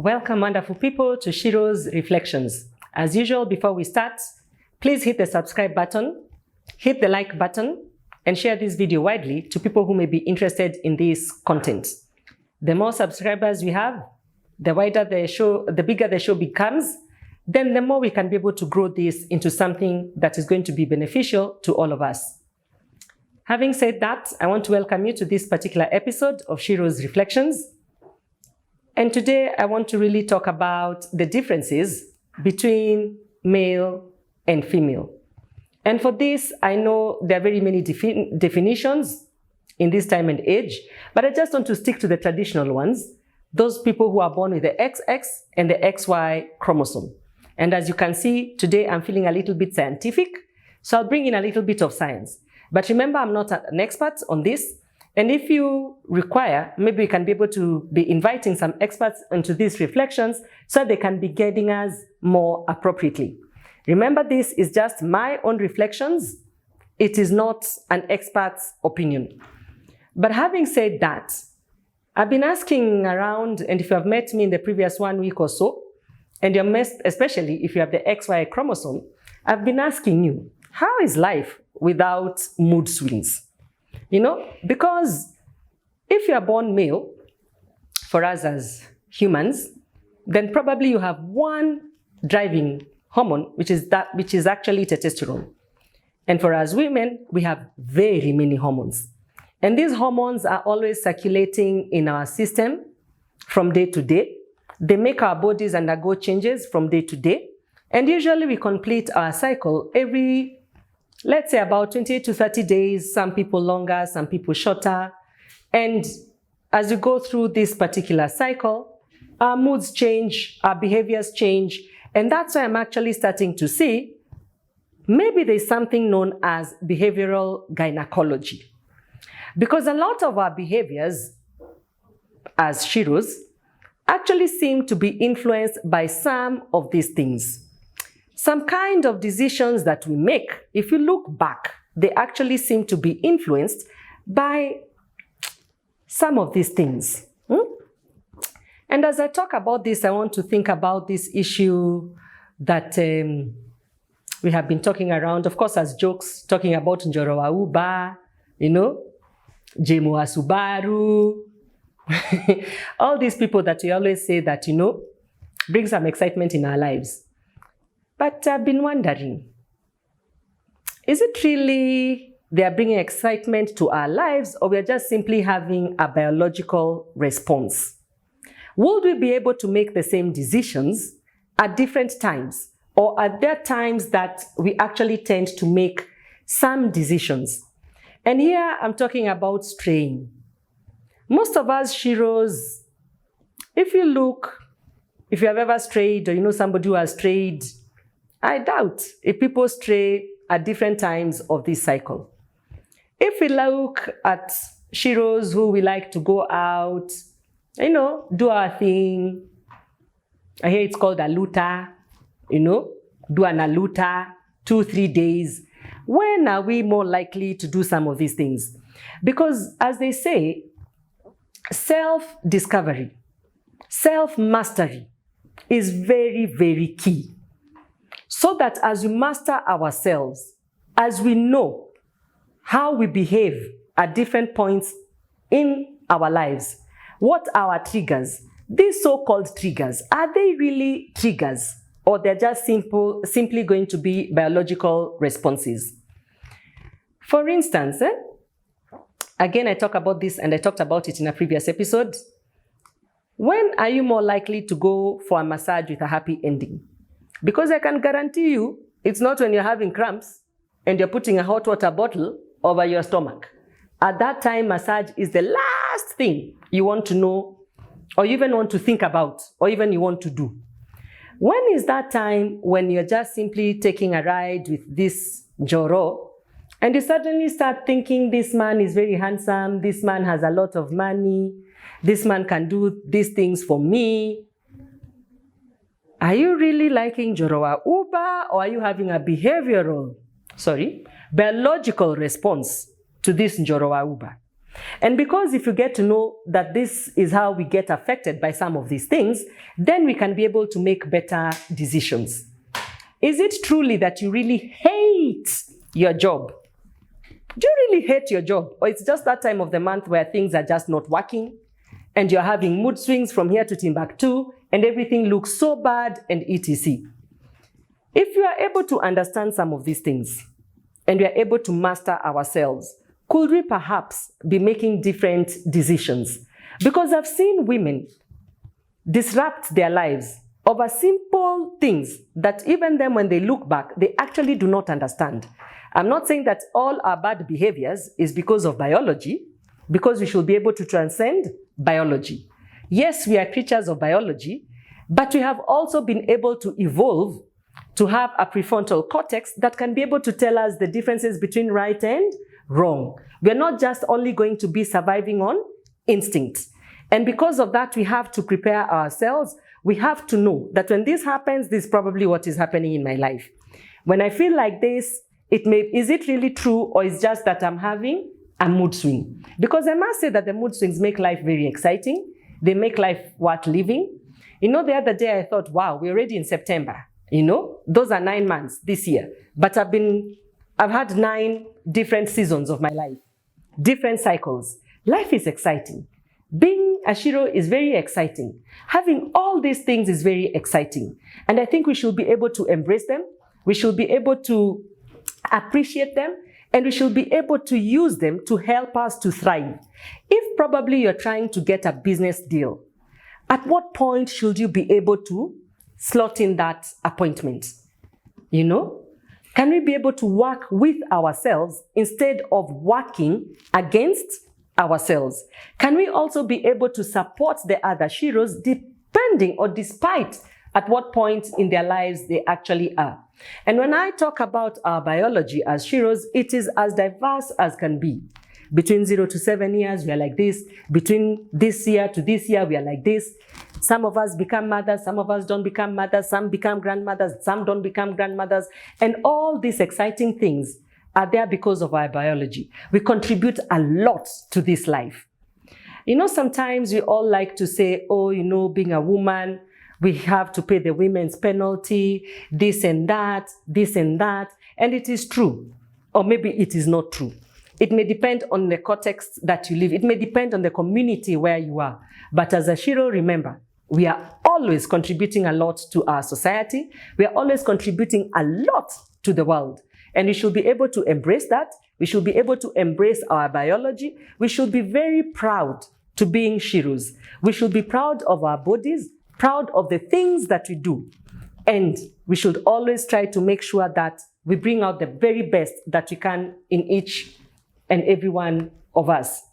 Welcome, wonderful people, to Shiro's Reflections. As usual, before we start, please hit the subscribe button, hit the like button, and share this video widely to people who may be interested in this content. The more subscribers we have, the wider the show, the bigger the show becomes, then the more we can be able to grow this into something that is going to be beneficial to all of us. Having said that, I want to welcome you to this particular episode of Shiro's Reflections. And today I want to really talk about the differences between male and female. And for this, I know there are very many definitions in this time and age, but I just want to stick to the traditional ones, those people who are born with the XX and the XY chromosome. And as you can see, today I'm feeling a little bit scientific, so I'll bring in a little bit of science. But remember, I'm not an expert on this. And if you require, maybe we can be able to be inviting some experts into these reflections so they can be guiding us more appropriately. Remember, this is just my own reflections. It is not an expert's opinion. But having said that, I've been asking around, and if you have met me in the previous 1 week or so, and you're missed, especially if you have the XY chromosome, I've been asking you, how is life without mood swings? You know, because if you are born male, for us as humans, then probably you have one driving hormone, which is actually testosterone. And for us women, we have very many hormones. And these hormones are always circulating in our system from day to day. They make our bodies undergo changes from day to day. And usually we complete our cycle every, let's say, about 28 to 30 days, some people longer, some people shorter. And as you go through this particular cycle, our moods change, our behaviors change. And that's why I'm actually starting to see maybe there's something known as behavioral gynecology. Because a lot of our behaviors as Shiros actually seem to be influenced by some of these things. Some kind of decisions that we make, if you look back, they actually seem to be influenced by some of these things. And as I talk about this, I want to think about this issue that we have been talking around, of course, as jokes, talking about Njoro wa Uba, you know, Jemu wa Subaru, all these people that we always say that, you know, bring some excitement in our lives. But I've been wondering, is it really they are bringing excitement to our lives, or we are just simply having a biological response? Would we be able to make the same decisions at different times, or are there times that we actually tend to make some decisions? And here I'm talking about straying. Most of us Shiros, if you have ever strayed, or you know somebody who has strayed, I doubt if people stray at different times of this cycle. If we look at Shiros who we like to go out, you know, do our thing. I hear it's called a luta, you know, do an aluta, 2-3 days. When are we more likely to do some of these things? Because as they say, self-discovery, self-mastery is very, very key. So that as we master ourselves, as we know how we behave at different points in our lives, what are our triggers? These so-called triggers, are they really triggers? Or they're just simply going to be biological responses? For instance, again, I talk about this and I talked about it in a previous episode. When are you more likely to go for a massage with a happy ending? Because I can guarantee you, it's not when you're having cramps and you're putting a hot water bottle over your stomach. At that time, massage is the last thing you want to know, or you even want to think about, or even you want to do. When is that time when you're just simply taking a ride with this Joro, and you suddenly start thinking, this man is very handsome, this man has a lot of money, this man can do these things for me? Are you really liking Jorowa Uba, or are you having a biological response to this Jorowa Uba? And because if you get to know that this is how we get affected by some of these things, then we can be able to make better decisions. Is it truly that you really hate your job? Do you really hate your job? Or it's just that time of the month where things are just not working and you're having mood swings from here to Timbuktu and everything looks so bad and etc. If you are able to understand some of these things and we are able to master ourselves, could we perhaps be making different decisions? Because I've seen women disrupt their lives over simple things that even then when they look back, they actually do not understand. I'm not saying that all our bad behaviors is because of biology, because we should be able to transcend biology. Yes, we are creatures of biology, but we have also been able to evolve to have a prefrontal cortex that can be able to tell us the differences between right and wrong. We're not just only going to be surviving on instinct. And because of that, we have to prepare ourselves. We have to know that when this happens, this is probably what is happening in my life. When I feel like this, is it really true, or is just that I'm having a mood swing? Because I must say that the mood swings make life very exciting. They make life worth living. You know, the other day I thought, wow, we're already in September. You know, those are 9 months this year. But I've had 9 different seasons of my life, different cycles. Life is exciting. Being a Shiro is very exciting. Having all these things is very exciting. And I think we should be able to embrace them. We should be able to appreciate them. And we should be able to use them to help us to thrive. If probably you're trying to get a business deal, at what point should you be able to slot in that appointment? You know? Can we be able to work with ourselves instead of working against ourselves? Can we also be able to support the other Shiros depending or despite at what point in their lives they actually are? And when I talk about our biology as Shiros, it is as diverse as can be. Between 0 to 7 years, we are like this. Between this year to this year, we are like this. Some of us become mothers, some of us don't become mothers, some become grandmothers, some don't become grandmothers. And all these exciting things are there because of our biology. We contribute a lot to this life. You know, sometimes we all like to say, oh, you know, being a woman, we have to pay the women's penalty, this and that, this and that. And it is true, or maybe it is not true. It may depend on the context that you live. It may depend on the community where you are. But as a Shiro, remember, we are always contributing a lot to our society. We are always contributing a lot to the world. And we should be able to embrace that. We should be able to embrace our biology. We should be very proud to being Shiros. We should be proud of our bodies, proud of the things that we do. And we should always try to make sure that we bring out the very best that we can in each and every one of us.